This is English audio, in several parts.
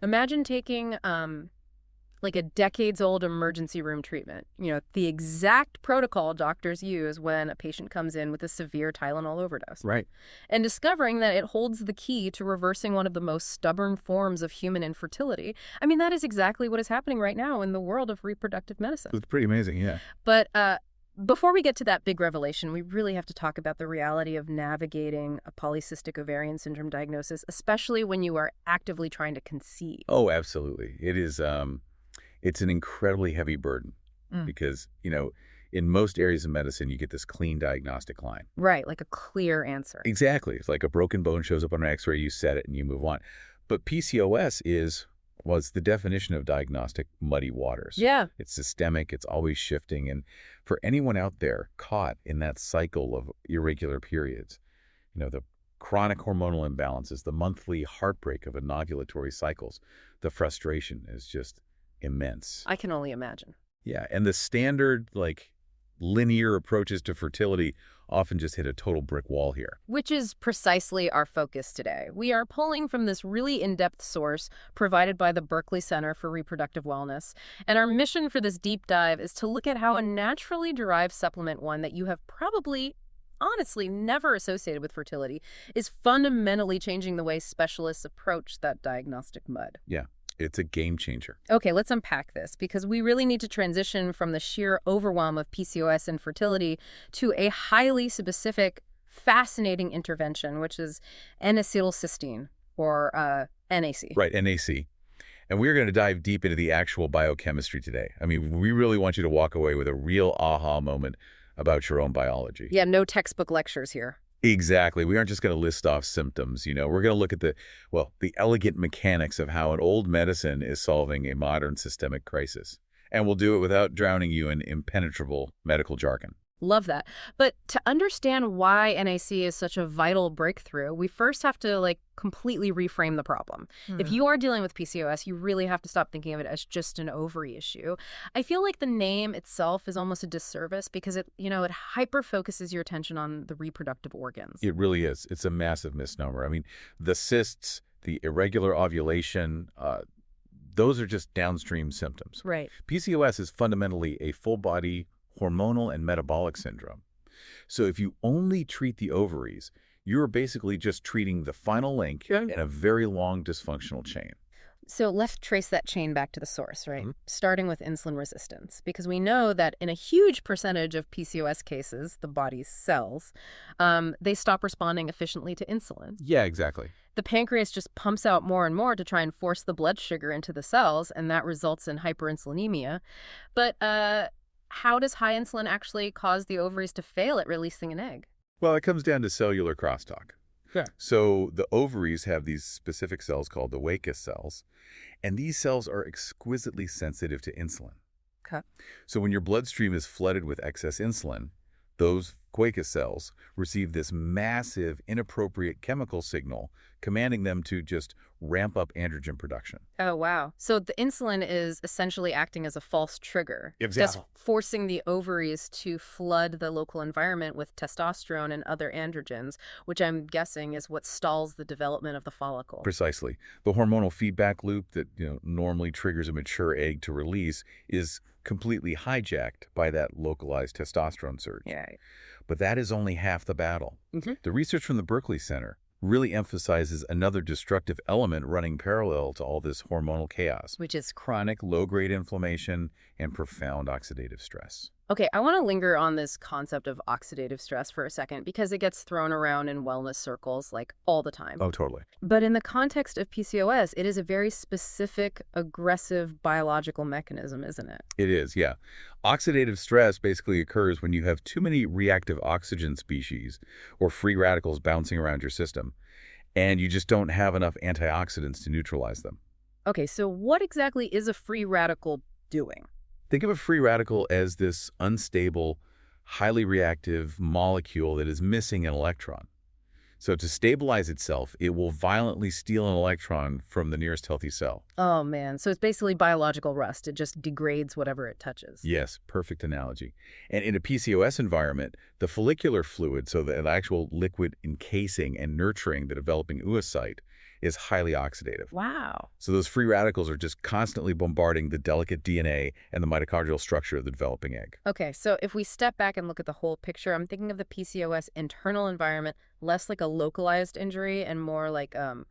Imagine taking like a decades-old emergency room treatment. The exact protocol doctors use when a patient comes in with a severe Tylenol overdose. Right. And discovering that it holds the key to reversing one of the most stubborn forms of human infertility. I mean, that is exactly what is happening right now in the world of reproductive medicine. It's pretty amazing, yeah. But before we get to that big revelation, we really have to talk about the reality of navigating a polycystic ovarian syndrome diagnosis, especially when you are actively trying to conceive. Oh, absolutely. It is, it's an incredibly heavy burden because, in most areas of medicine, you get this clean diagnostic line. Right, like a clear answer. Exactly. It's like a broken bone shows up on an x-ray, you set it, and you move on. But PCOS was the definition of diagnostic muddy waters. Yeah. It's systemic, it's always shifting. And for anyone out there caught in that cycle of irregular periods, the chronic hormonal imbalances, the monthly heartbreak of anovulatory cycles, the frustration is just immense. I can only imagine. Yeah, and the standard, linear approaches to fertility often just hit a total brick wall here. Which is precisely our focus today. We are pulling from this really in-depth source provided by the Berkeley Center for Reproductive Wellness. And our mission for this deep dive is to look at how a naturally derived supplement, one that you have probably honestly never associated with fertility, is fundamentally changing the way specialists approach that diagnostic mud. Yeah. It's a game changer. Okay, let's unpack this because we really need to transition from the sheer overwhelm of PCOS and fertility to a highly specific, fascinating intervention, which is N-Acetyl Cysteine, or NAC. Right, NAC. And we're going to dive deep into the actual biochemistry today. I mean, we really want you to walk away with a real aha moment about your own biology. Yeah, no textbook lectures here. Exactly. We aren't just going to list off symptoms. We're going to look at the elegant mechanics of how an old medicine is solving a modern systemic crisis. And we'll do it without drowning you in impenetrable medical jargon. Love that. But to understand why NAC is such a vital breakthrough, we first have to completely reframe the problem. If you are dealing with PCOS, you really have to stop thinking of it as just an ovary issue. I feel like the name itself is almost a disservice because it hyper-focuses your attention on the reproductive organs. It really is. It's a massive misnomer. I mean, the cysts, the irregular ovulation, those are just downstream symptoms. Right. PCOS is fundamentally a full-body hormonal and metabolic syndrome. So if you only treat the ovaries, you're basically just treating the final link in a very long dysfunctional chain. So let's trace that chain back to the source, right? Starting with insulin resistance, because we know that in a huge percentage of PCOS cases, the body's cells, they stop responding efficiently to insulin. Yeah, exactly. The pancreas just pumps out more and more to try and force the blood sugar into the cells, and that results in hyperinsulinemia. But how does high insulin actually cause the ovaries to fail at releasing an egg? Well, it comes down to cellular crosstalk. Yeah. So the ovaries have these specific cells called the Wacus cells, and these cells are exquisitely sensitive to insulin. Okay. So when your bloodstream is flooded with excess insulin, those Wacus cells receive this massive, inappropriate chemical signal commanding them to just ramp up androgen production. Oh, wow. So the insulin is essentially acting as a false trigger. Exactly. Just forcing the ovaries to flood the local environment with testosterone and other androgens, which I'm guessing is what stalls the development of the follicle. Precisely. The hormonal feedback loop that normally triggers a mature egg to release is completely hijacked by that localized testosterone surge. Yeah. But that is only half the battle. The research from the Berkeley Center really emphasizes another destructive element running parallel to all this hormonal chaos, Which is chronic low-grade inflammation and profound oxidative stress. Okay, I want to linger on this concept of oxidative stress for a second because it gets thrown around in wellness circles all the time. Oh, totally. But in the context of PCOS, it is a very specific, aggressive biological mechanism, isn't it? It is, yeah. Oxidative stress basically occurs when you have too many reactive oxygen species or free radicals bouncing around your system, and you just don't have enough antioxidants to neutralize them. Okay, so what exactly is a free radical doing? Think of a free radical as this unstable, highly reactive molecule that is missing an electron. So to stabilize itself, it will violently steal an electron from the nearest healthy cell. Oh, man. So it's basically biological rust. It just degrades whatever it touches. Yes, perfect analogy. And in a PCOS environment, the follicular fluid, so the actual liquid encasing and nurturing the developing oocyte, is highly oxidative. Wow. So those free radicals are just constantly bombarding the delicate DNA and the mitochondrial structure of the developing egg. Okay, so if we step back and look at the whole picture, I'm thinking of the PCOS internal environment less like a localized injury and more like a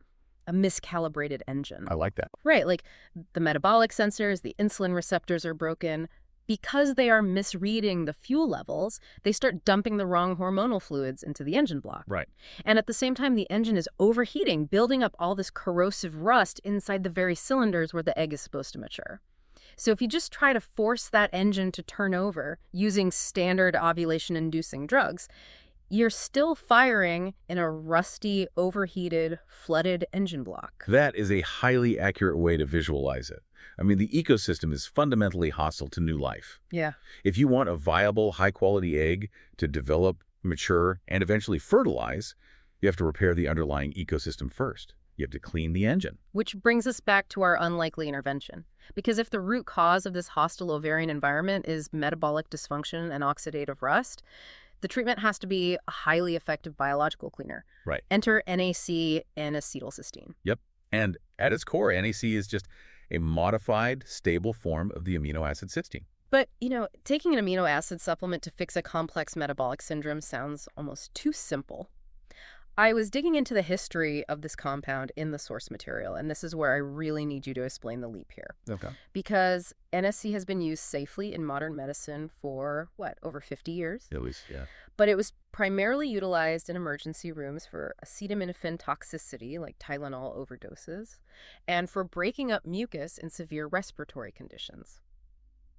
miscalibrated engine. I like that. Right, like the metabolic sensors, the insulin receptors are broken. Because they are misreading the fuel levels, they start dumping the wrong hormonal fluids into the engine block. Right. And at the same time, the engine is overheating, building up all this corrosive rust inside the very cylinders where the egg is supposed to mature. So if you just try to force that engine to turn over using standard ovulation-inducing drugs, you're still firing in a rusty, overheated, flooded engine block. That is a highly accurate way to visualize it. I mean, the ecosystem is fundamentally hostile to new life. Yeah. If you want a viable, high-quality egg to develop, mature, and eventually fertilize, you have to repair the underlying ecosystem first. You have to clean the engine. Which brings us back to our unlikely intervention. Because if the root cause of this hostile ovarian environment is metabolic dysfunction and oxidative rust, the treatment has to be a highly effective biological cleaner. Right. Enter NAC N-Acetyl Cysteine. Yep. And at its core, NAC is just a modified, stable form of the amino acid cysteine. But, taking an amino acid supplement to fix a complex metabolic syndrome sounds almost too simple. I was digging into the history of this compound in the source material, and this is where I really need you to explain the leap here. Okay. Because NSC has been used safely in modern medicine for, over 50 years? At least, yeah. But it was primarily utilized in emergency rooms for acetaminophen toxicity, like Tylenol overdoses, and for breaking up mucus in severe respiratory conditions.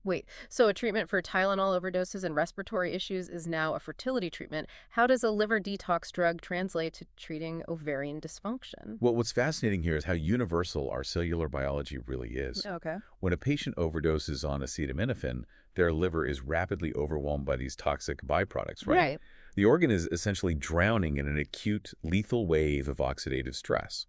Wait, so a treatment for Tylenol overdoses and respiratory issues is now a fertility treatment. How does a liver detox drug translate to treating ovarian dysfunction? Well, what's fascinating here is how universal our cellular biology really is. Okay. When a patient overdoses on acetaminophen, their liver is rapidly overwhelmed by these toxic byproducts, right? Right. The organ is essentially drowning in an acute, lethal wave of oxidative stress.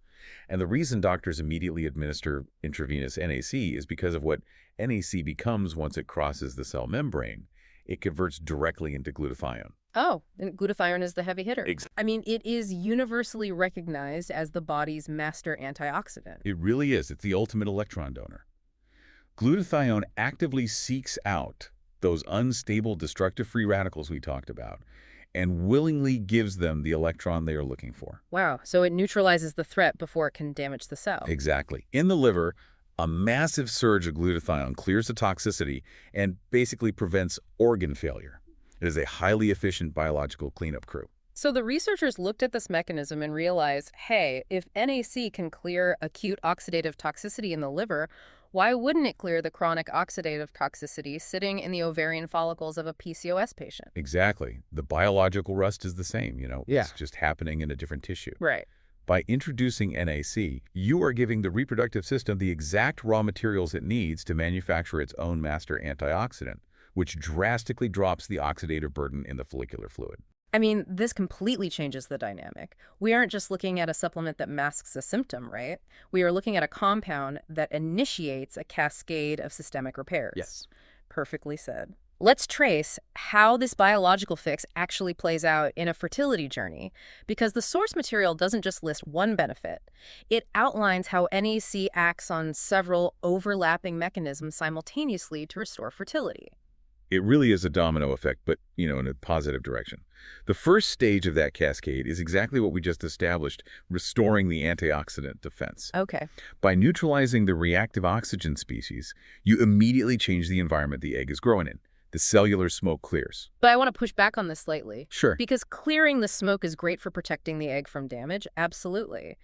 And the reason doctors immediately administer intravenous NAC is because of what NAC becomes once it crosses the cell membrane. It converts directly into glutathione. Oh, and glutathione is the heavy hitter. Exactly. I mean, it is universally recognized as the body's master antioxidant. It really is. It's the ultimate electron donor. Glutathione actively seeks out those unstable, destructive free radicals we talked about and willingly gives them the electron they are looking for. Wow, so it neutralizes the threat before it can damage the cell. Exactly. In the liver, a massive surge of glutathione clears the toxicity and basically prevents organ failure. It is a highly efficient biological cleanup crew. So the researchers looked at this mechanism and realized, hey, if NAC can clear acute oxidative toxicity in the liver, why wouldn't it clear the chronic oxidative toxicity sitting in the ovarian follicles of a PCOS patient? Exactly. The biological rust is the same, Yeah. It's just happening in a different tissue. Right. By introducing NAC, you are giving the reproductive system the exact raw materials it needs to manufacture its own master antioxidant, which drastically drops the oxidative burden in the follicular fluid. I mean, this completely changes the dynamic. We aren't just looking at a supplement that masks a symptom, right? We are looking at a compound that initiates a cascade of systemic repairs. Yes. Perfectly said. Let's trace how this biological fix actually plays out in a fertility journey, because the source material doesn't just list one benefit. It outlines how NAC acts on several overlapping mechanisms simultaneously to restore fertility. It really is a domino effect, but, in a positive direction. The first stage of that cascade is exactly what we just established, restoring the antioxidant defense. Okay. By neutralizing the reactive oxygen species, you immediately change the environment the egg is growing in. The cellular smoke clears. But I want to push back on this slightly. Sure. Because clearing the smoke is great for protecting the egg from damage, absolutely.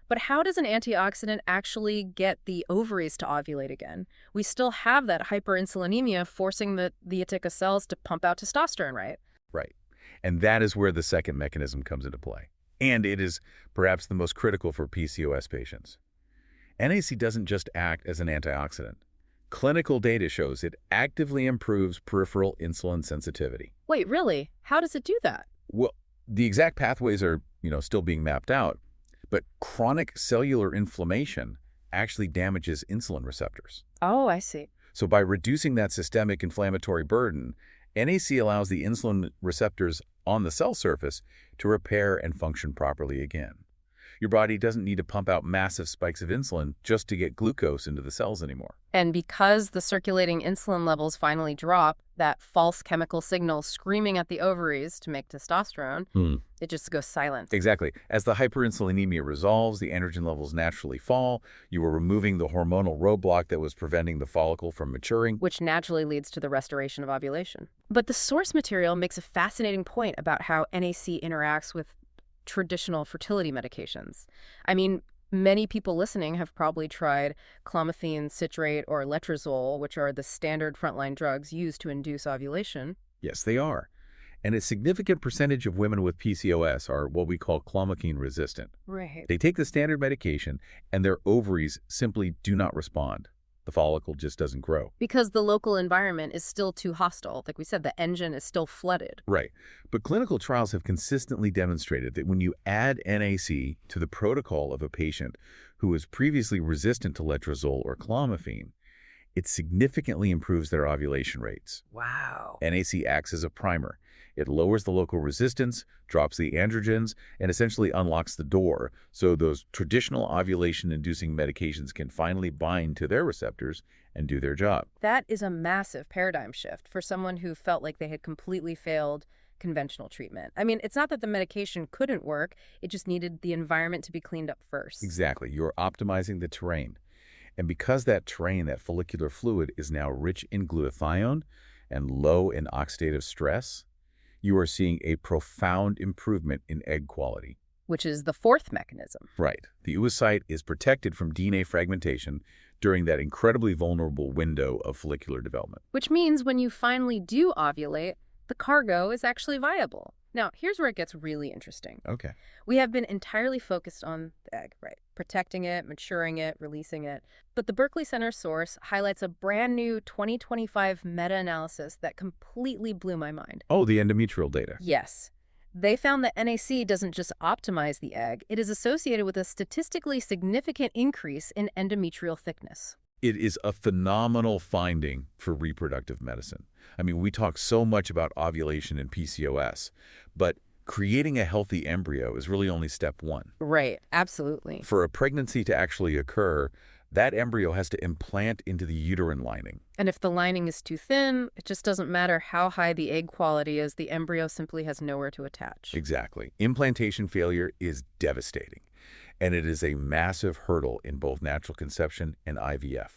But how does an antioxidant actually get the ovaries to ovulate again? We still have that hyperinsulinemia forcing the Ithaca cells to pump out testosterone, right? Right. And that is where the second mechanism comes into play. And it is perhaps the most critical for PCOS patients. NAC doesn't just act as an antioxidant. Clinical data shows it actively improves peripheral insulin sensitivity. Wait, really? How does it do that? Well, the exact pathways are, still being mapped out, but chronic cellular inflammation actually damages insulin receptors. Oh, I see. So by reducing that systemic inflammatory burden, NAC allows the insulin receptors on the cell surface to repair and function properly again. Your body doesn't need to pump out massive spikes of insulin just to get glucose into the cells anymore. And because the circulating insulin levels finally drop, that false chemical signal screaming at the ovaries to make testosterone, it just goes silent. Exactly. As the hyperinsulinemia resolves, the androgen levels naturally fall. You are removing the hormonal roadblock that was preventing the follicle from maturing. Which naturally leads to the restoration of ovulation. But the source material makes a fascinating point about how NAC interacts with traditional fertility medications. I mean, many people listening have probably tried clomiphene citrate or letrozole, which are the standard frontline drugs used to induce ovulation. Yes, they are. And a significant percentage of women with PCOS are what we call clomiphene resistant. Right. They take the standard medication, and their ovaries simply do not respond. The follicle just doesn't grow. Because the local environment is still too hostile. Like we said, the engine is still flooded. Right. But clinical trials have consistently demonstrated that when you add NAC to the protocol of a patient who was previously resistant to letrozole or clomiphene, it significantly improves their ovulation rates. Wow. NAC acts as a primer. It lowers the local resistance, drops the androgens, and essentially unlocks the door so those traditional ovulation-inducing medications can finally bind to their receptors and do their job. That is a massive paradigm shift for someone who felt like they had completely failed conventional treatment. I mean, it's not that the medication couldn't work, it just needed the environment to be cleaned up first. Exactly. You're optimizing the terrain. And because that terrain, that follicular fluid, is now rich in glutathione and low in oxidative stress, you are seeing a profound improvement in egg quality. Which is the fourth mechanism. Right. The oocyte is protected from DNA fragmentation during that incredibly vulnerable window of follicular development. Which means when you finally do ovulate, the cargo is actually viable. Now, here's where it gets really interesting. Okay. We have been entirely focused on the egg, right? Protecting it, maturing it, releasing it. But the Berkeley Center source highlights a brand new 2025 meta-analysis that completely blew my mind. Oh, the endometrial data. Yes. They found that NAC doesn't just optimize the egg, it is associated with a statistically significant increase in endometrial thickness. It is a phenomenal finding for reproductive medicine. I mean, we talk so much about ovulation and PCOS, but creating a healthy embryo is really only step one. Right, absolutely. For a pregnancy to actually occur, that embryo has to implant into the uterine lining. And if the lining is too thin, it just doesn't matter how high the egg quality is, the embryo simply has nowhere to attach. Exactly. Implantation failure is devastating, and it is a massive hurdle in both natural conception and IVF.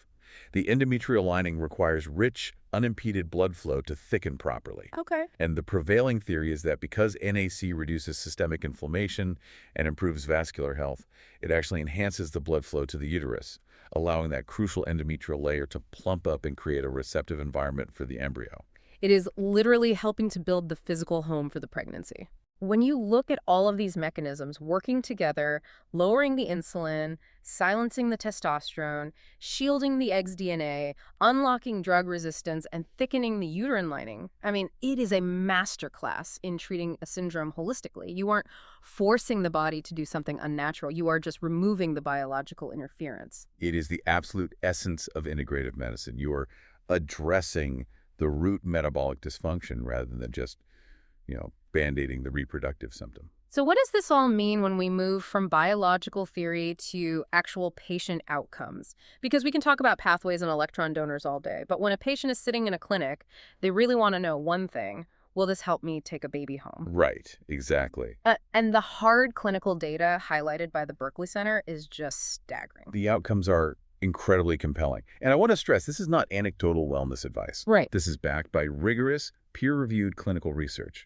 The endometrial lining requires rich, unimpeded blood flow to thicken properly. Okay. And the prevailing theory is that because NAC reduces systemic inflammation and improves vascular health, it actually enhances the blood flow to the uterus, allowing that crucial endometrial layer to plump up and create a receptive environment for the embryo. It is literally helping to build the physical home for the pregnancy. When you look at all of these mechanisms working together, lowering the insulin, silencing the testosterone, shielding the egg's DNA, unlocking drug resistance, and thickening the uterine lining, I mean, it is a masterclass in treating a syndrome holistically. You aren't forcing the body to do something unnatural. You are just removing the biological interference. It is the absolute essence of integrative medicine. You are addressing the root metabolic dysfunction rather than just, band-aiding the reproductive symptom. So what does this all mean when we move from biological theory to actual patient outcomes? Because we can talk about pathways and electron donors all day, but when a patient is sitting in a clinic, they really want to know one thing: will this help me take a baby home? Right, exactly. And the hard clinical data highlighted by the Berkeley Center is just staggering. The outcomes are incredibly compelling. And I want to stress, this is not anecdotal wellness advice. Right. This is backed by rigorous, peer-reviewed clinical research.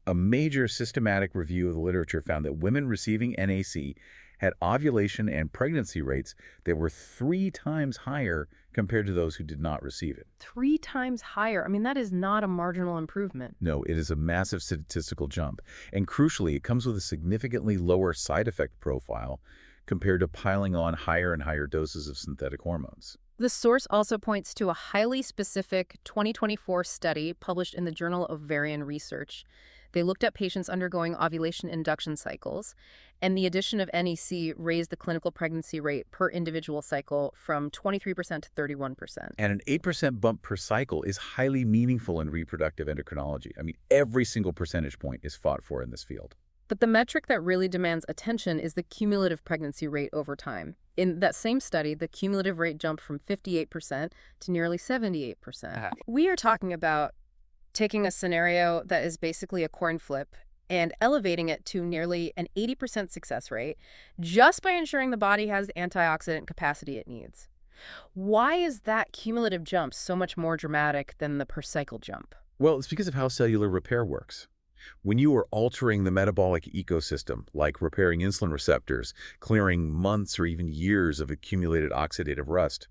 A major systematic review of the literature found that women receiving NAC had ovulation and pregnancy rates that were 3 times higher compared to those who did not receive it. 3 times higher. I mean, that is not a marginal improvement. No, it is a massive statistical jump. And crucially, it comes with a significantly lower side effect profile compared to piling on higher and higher doses of synthetic hormones. The source also points to a highly specific 2024 study published in the Journal of Ovarian Research. They looked at patients undergoing ovulation induction cycles, and the addition of NEC raised the clinical pregnancy rate per individual cycle from 23% to 31%. And an 8% bump per cycle is highly meaningful in reproductive endocrinology. I mean, every single percentage point is fought for in this field. But the metric that really demands attention is the cumulative pregnancy rate over time. In that same study, the cumulative rate jumped from 58% to nearly 78%. We are talking about taking a scenario that is basically a coin flip and elevating it to nearly an 80% success rate just by ensuring the body has the antioxidant capacity it needs. Why is that cumulative jump so much more dramatic than the per cycle jump? Well, it's because of how cellular repair works. When you are altering the metabolic ecosystem, like repairing insulin receptors, clearing months or even years of accumulated oxidative rust,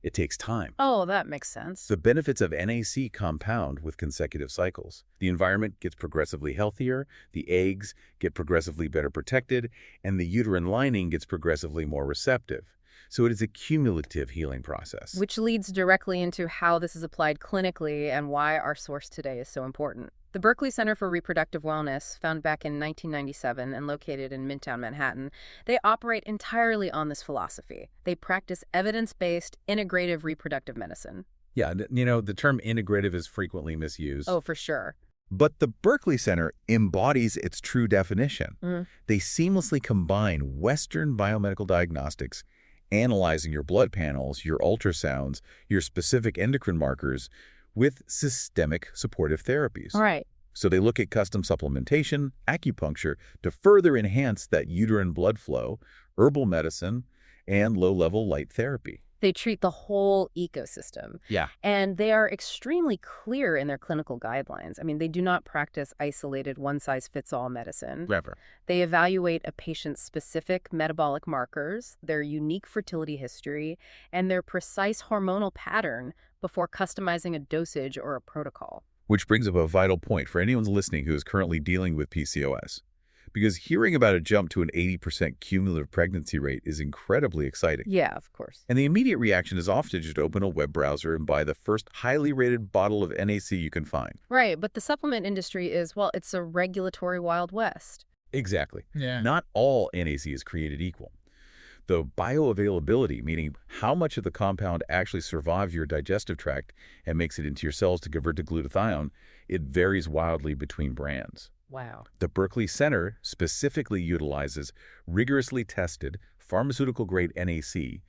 it takes time. Oh, that makes sense. The benefits of NAC compound with consecutive cycles. The environment gets progressively healthier, the eggs get progressively better protected, and the uterine lining gets progressively more receptive. So it is a cumulative healing process. Which leads directly into how this is applied clinically and why our source today is so important. The Berkeley Center for Reproductive Wellness, founded back in 1997 and located in Midtown Manhattan, they operate entirely on this philosophy. They practice evidence-based, integrative reproductive medicine. Yeah, the term integrative is frequently misused. Oh, for sure. But the Berkeley Center embodies its true definition. They seamlessly combine Western biomedical diagnostics, analyzing your blood panels, your ultrasounds, your specific endocrine markers, with systemic supportive therapies. All right. So they look at custom supplementation, acupuncture to further enhance that uterine blood flow, herbal medicine, and low-level light therapy. They treat the whole ecosystem. Yeah. And they are extremely clear in their clinical guidelines. I mean, they do not practice isolated one-size-fits-all medicine. Never. They evaluate a patient's specific metabolic markers, their unique fertility history, and their precise hormonal pattern before customizing a dosage or a protocol. Which brings up a vital point for anyone listening who is currently dealing with PCOS. Because hearing about a jump to an 80% cumulative pregnancy rate is incredibly exciting. Yeah, of course. And the immediate reaction is often just open a web browser and buy the first highly rated bottle of NAC you can find. Right, but the supplement industry is, well, it's a regulatory Wild West. Exactly. Yeah. Not all NAC is created equal. The bioavailability, meaning how much of the compound actually survives your digestive tract and makes it into your cells to convert to glutathione, it varies wildly between brands. Wow. The Berkeley Center specifically utilizes rigorously tested pharmaceutical-grade NAC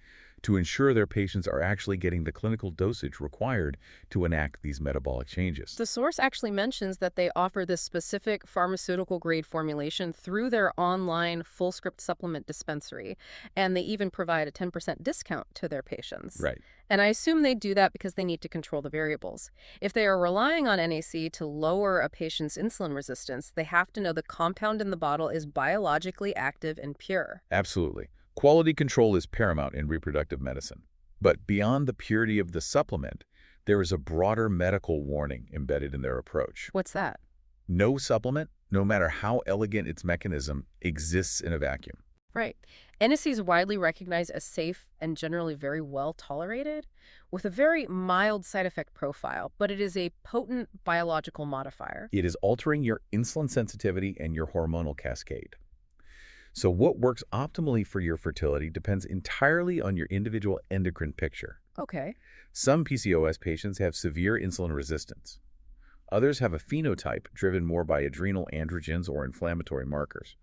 to ensure their patients are actually getting the clinical dosage required to enact these metabolic changes. The source actually mentions that they offer this specific pharmaceutical-grade formulation through their online full-script supplement dispensary, and they even provide a 10% discount to their patients. Right. And I assume they do that because they need to control the variables. If they are relying on NAC to lower a patient's insulin resistance, they have to know the compound in the bottle is biologically active and pure. Absolutely. Quality control is paramount in reproductive medicine. But beyond the purity of the supplement, there is a broader medical warning embedded in their approach. What's that? No supplement, no matter how elegant its mechanism, exists in a vacuum. Right. NAC is widely recognized as safe and generally very well tolerated, with a very mild side effect profile, but it is a potent biological modifier. It is altering your insulin sensitivity and your hormonal cascade. So what works optimally for your fertility depends entirely on your individual endocrine picture. Okay. Some PCOS patients have severe insulin resistance. Others have a phenotype driven more by adrenal androgens or inflammatory markers.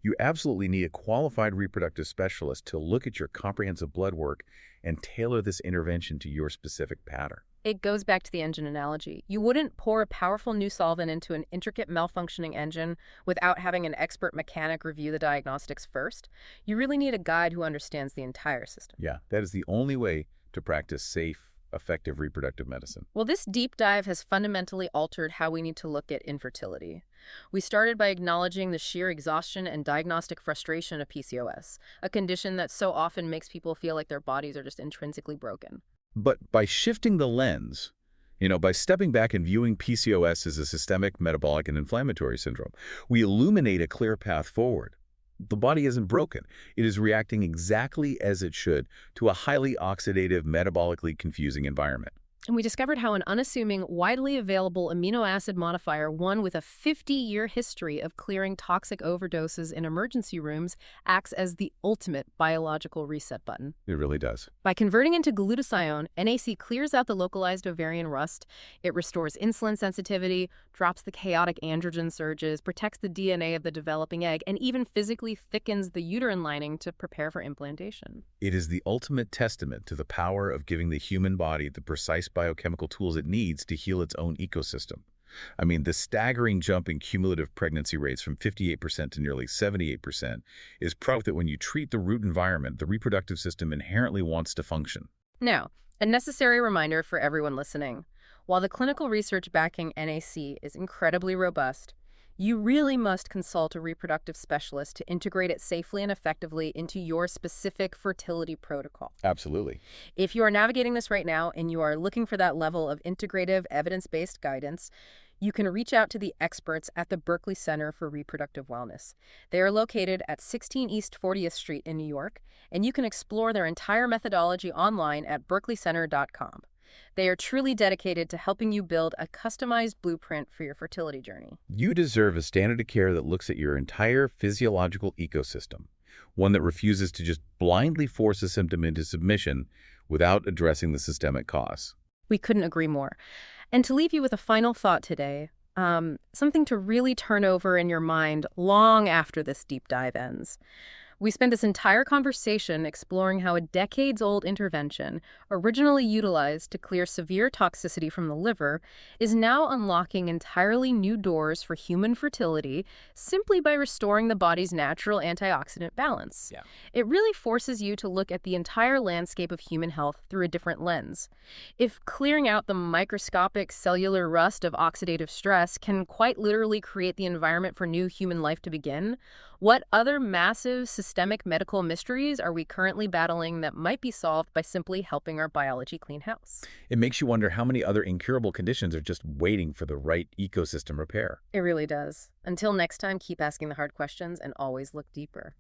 You absolutely need a qualified reproductive specialist to look at your comprehensive blood work and tailor this intervention to your specific pattern. It goes back to the engine analogy. You wouldn't pour a powerful new solvent into an intricate malfunctioning engine without having an expert mechanic review the diagnostics first. You really need a guide who understands the entire system. Yeah, that is the only way to practice safe, effective reproductive medicine. Well, this deep dive has fundamentally altered how we need to look at infertility. We started by acknowledging the sheer exhaustion and diagnostic frustration of PCOS, a condition that so often makes people feel like their bodies are just intrinsically broken. But by shifting the lens, by stepping back and viewing PCOS as a systemic, metabolic, and inflammatory syndrome, we illuminate a clear path forward. The body isn't broken. It is reacting exactly as it should to a highly oxidative, metabolically confusing environment. And we discovered how an unassuming, widely available amino acid modifier, one with a 50-year history of clearing toxic overdoses in emergency rooms, acts as the ultimate biological reset button. It really does. By converting into glutathione, NAC clears out the localized ovarian rust, it restores insulin sensitivity, drops the chaotic androgen surges, protects the DNA of the developing egg, and even physically thickens the uterine lining to prepare for implantation. It is the ultimate testament to the power of giving the human body the precise biochemical tools it needs to heal its own ecosystem. I mean, the staggering jump in cumulative pregnancy rates from 58% to nearly 78% is proof that when you treat the root environment, the reproductive system inherently wants to function. Now, a necessary reminder for everyone listening. While the clinical research backing NAC is incredibly robust, you really must consult a reproductive specialist to integrate it safely and effectively into your specific fertility protocol. Absolutely. If you are navigating this right now and you are looking for that level of integrative, evidence-based guidance, you can reach out to the experts at the Berkeley Center for Reproductive Wellness. They are located at 16 East 40th Street in New York, and you can explore their entire methodology online at berkeleycenter.com. They are truly dedicated to helping you build a customized blueprint for your fertility journey. You deserve a standard of care that looks at your entire physiological ecosystem, one that refuses to just blindly force a symptom into submission without addressing the systemic cause. We couldn't agree more. And to leave you with a final thought today, something to really turn over in your mind long after this deep dive ends. We spent this entire conversation exploring how a decades-old intervention, originally utilized to clear severe toxicity from the liver, is now unlocking entirely new doors for human fertility simply by restoring the body's natural antioxidant balance. Yeah. It really forces you to look at the entire landscape of human health through a different lens. If clearing out the microscopic cellular rust of oxidative stress can quite literally create the environment for new human life to begin, what other massive systemic medical mysteries are we currently battling that might be solved by simply helping our biology clean house? It makes you wonder how many other incurable conditions are just waiting for the right ecosystem repair. It really does. Until next time, keep asking the hard questions and always look deeper.